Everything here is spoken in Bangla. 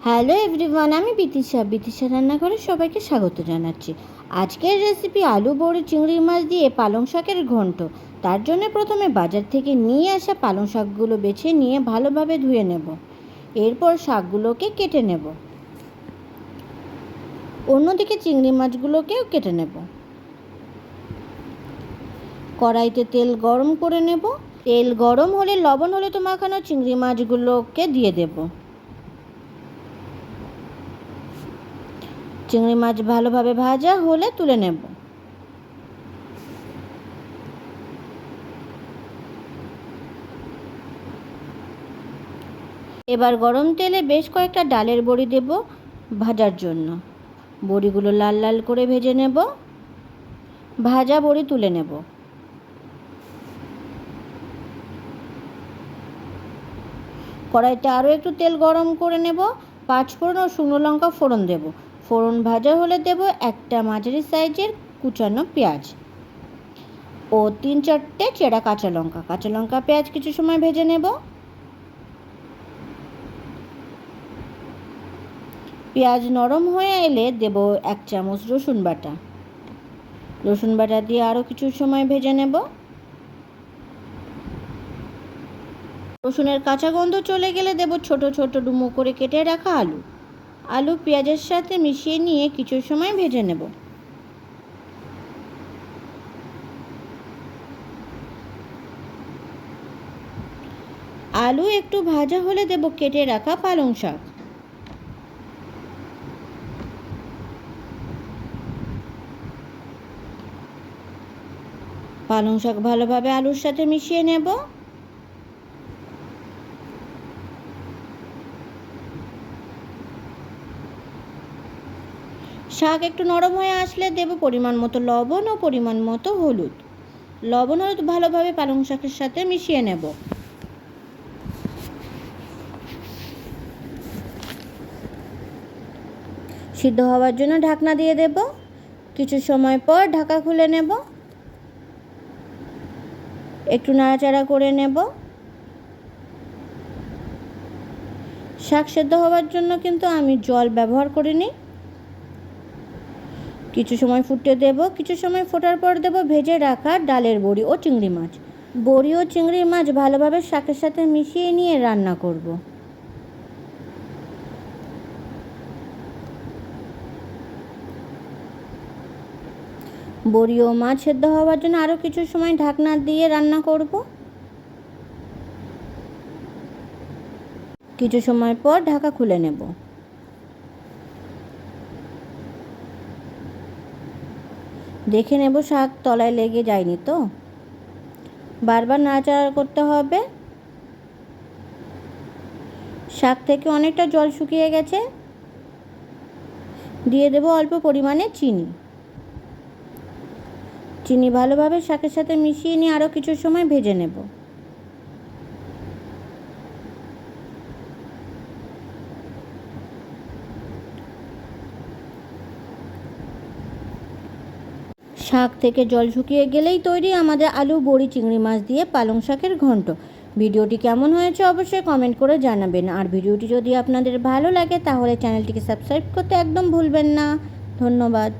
হ্যালো এভরিওয়ান, আমি বিতিশা রান্নাঘরে সবাইকে স্বাগত জানাচ্ছি। আজকের রেসিপি আলু বড়ি চিংড়ি মাছ দিয়ে পালং শাকের ঘন্ট। তার জন্য প্রথমে বাজার থেকে নিয়ে আসা পালং শাকগুলো বেছে নিয়ে ভালোভাবে ধুয়ে নেব। এরপর শাকগুলোকে কেটে নেব। অন্যদিকে চিংড়ি মাছগুলোকেও কেটে নেব। কড়াইতে তেল গরম করে নেব। তেল গরম হলে লবণ হলুদ মাখানো চিংড়ি মাছগুলোকে দিয়ে দেব। চিংড়ি মাছ ভালোভাবে ভাজা হলে তুলে নেব। এবার গরম তেলে বেশ কয়েকটা ডালের বড়ি দেব ভাজার জন্য। বড়িগুলো লাল লাল করে ভেজে নেব। ভাজা বড়ি তুলে নেব। কড়াইতে আরও একটু তেল গরম করে নেব। পাঁচফোড়ন ও শুকনো লঙ্কা ফোড়ন দেব। ফোড়ন ভাজা হলে দেব একটা মাঝারি সাইজের কুচানো পেঁয়াজ ও 3-4টে চেরা কাঁচা লঙ্কা পেঁয়াজ কিছু সময় ভেজে নেব। পেঁয়াজ নরম হয়ে এলে দেব 1 চামচ রসুন বাটা দিয়ে আরও কিছু সময় ভেজে নেব। রসুনের কাঁচা গন্ধ চলে গেলে দেব ছোট ছোট ডুমো করে কেটে রাখা আলু পেঁয়াজের সাথে মিশিয়ে নিয়ে কিছু সময় ভেজে নেব। আলু একটু ভাজা হলে দেব কেটে রাখা পালং শাক। পালং শাক ভালোভাবে আলুর সাথে মিশিয়ে নেব। শাক একটু নরম হয়ে আসলে দেব পরিমাণ মতো লবণ ও পরিমাণ মতো হলুদ। লবণ হলুদ ভালোভাবে পালং শাকের সাথে মিশিয়ে নেব। সিদ্ধ হওয়ার জন্য ঢাকনা দিয়ে দেব। কিছু সময় পর ঢাকা খুলে নেব। একটু নাড়াচাড়া করে নেব। শাক সেদ্ধ হওয়ার জন্য কিন্তু আমি জল ব্যবহার করিনি। কিছু সময় ফুটতে দেব। কিছু সময় ফোটার পর দেব ভেজে রাখা ডালের বড়ি ও চিংড়ি মাছ। বড়ি ও চিংড়ি মাছ ভালোভাবে শাকের সাথে মিশিয়ে নিয়ে রান্না করব। বড়ি ও মাছ সেদ্ধ হওয়ার জন্য আরও কিছু সময় ঢাকনা দিয়ে রান্না করব। কিছু সময় পর ঢাকা খুলে নেব। দেখে নেব শাক তলায় লেগে যায়নি তো। বারবার নাড়াচাড়া করতে হবে। শাক থেকে অনেকটা জল শুকিয়ে গেছে। দিয়ে দেব অল্প পরিমাণে চিনি ভালোভাবে শাকের সাথে মিশিয়ে নিয়ে আরও কিছু সময় ভেজে নেব। শাক থেকে জল শুকিয়ে গেলেই তৈরি আমাদের আলু বড়ি চিংড়ি মাছ দিয়ে পালং শাকের ঘন্ট। ভিডিওটি কেমন হয়েছে অবশ্যই কমেন্ট করে জানাবেন। আর ভিডিওটি যদি আপনাদের ভালো লাগে তাহলে চ্যানেলটিকে সাবস্ক্রাইব করতে একদম ভুলবেন না। ধন্যবাদ।